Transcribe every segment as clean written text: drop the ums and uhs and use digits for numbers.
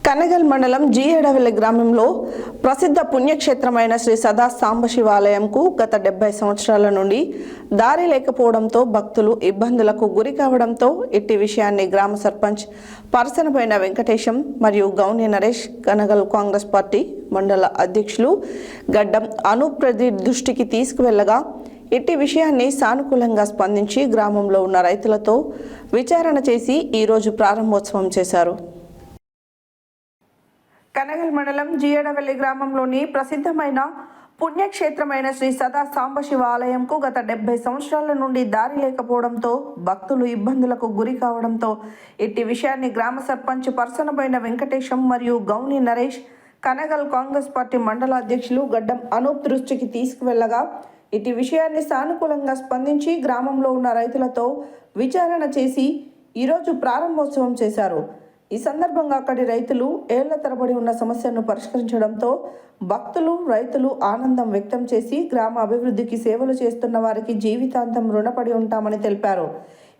కనగల్ మండలం జీఎడవెల్లి గ్రామంలో ప్రసిద్ధ పుణ్యక్షేత్రమైన శ్రీ సదా సాంబశివ ఆలయంకు గత 70 సంవత్సరాల నుండి దారి లేకపోవడంతో భక్తులు ఇబ్బందులకు గురి కావడంతో ఇట్టి విషయాన్ని గ్రామ సర్పంచ్ పర్సనబోయిన వెంకటేశం మరియు గౌని నరేష్ కనగల్ కాంగ్రెస్ పార్టీ మండల అధ్యక్షులు గడ్డం అనూప్ ప్రదీప్ దృష్టికి తీసుకువెళ్లగా ఇట్టి విషయాన్ని సానుకూలంగా స్పందించి గ్రామంలో ఉన్న రైతులతో విచారణ చేసి ఈరోజు ప్రారంభోత్సవం చేశారు. కనగల్ మండలం జీఎడవెల్లి గ్రామంలోని ప్రసిద్ధమైన పుణ్యక్షేత్రమైన శ్రీ సదా సాంబశివ ఆలయంకు గత 70 సంవత్సరాల నుండి దారి లేకపోవడంతో భక్తులు ఇబ్బందులకు గురి కావడంతో ఇట్టి విషయాన్ని గ్రామ సర్పంచ్ పర్సనబోయిన వెంకటేశం మరియు గౌని నరేష్ కనగల్ కాంగ్రెస్ పార్టీ మండల అధ్యక్షులు గడ్డం అనూప్ దృష్టికి తీసుకువెళ్లగా ఇట్టి విషయాన్ని సానుకూలంగా స్పందించి గ్రామంలో ఉన్న రైతులతో విచారణ చేసి ఈరోజు ప్రారంభోత్సవం చేశారు. ఈ సందర్భంగా అక్కడి రైతులు ఏళ్ల తరబడి ఉన్న సమస్యను పరిష్కరించడంతో భక్తులు రైతులు ఆనందం వ్యక్తం చేసి గ్రామ అభివృద్ధికి సేవలు చేస్తున్న వారికి జీవితాంతం రుణపడి ఉంటామని తెలిపారు.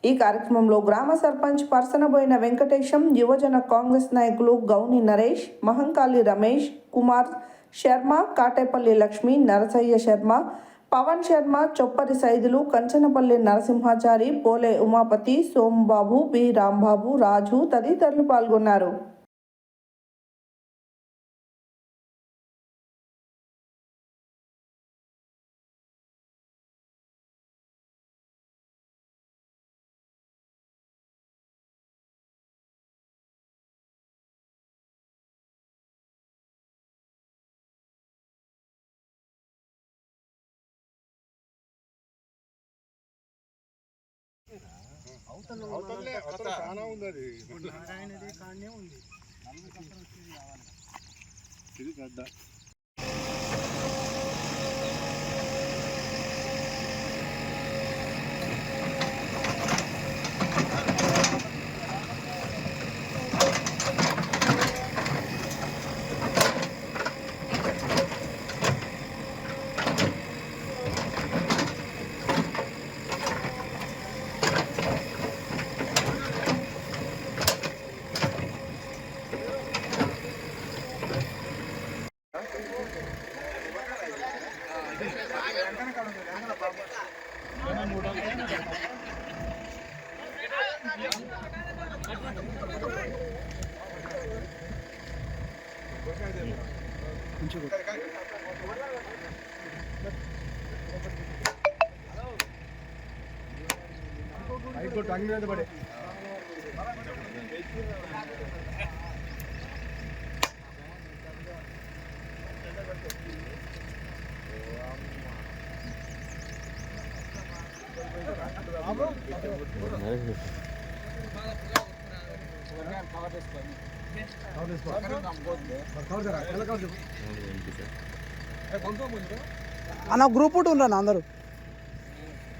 ఈ కార్యక్రమంలో గ్రామ సర్పంచ్ పర్సనబోయిన వెంకటేశం, యువజన కాంగ్రెస్ నాయకులు గౌని నరేష్, మహంకాళి రమేష్ కుమార్ శర్మ, కాటేపల్లి లక్ష్మి, నరసయ్య శర్మ, పవన్ శర్మ, చొప్పరి సైదులు, కంచనపల్లి నరసింహాచారి, పోలే ఉమాపతి, సోంబాబు, బి రాంబాబు, రాజు తదితరులు పాల్గొన్నారు. చాలా ఉంది నారాయణది కాడనే ఉంది ఇది గడ్డ పడే అన్న గ్రూప్ ఉంటున్నాను అందరూ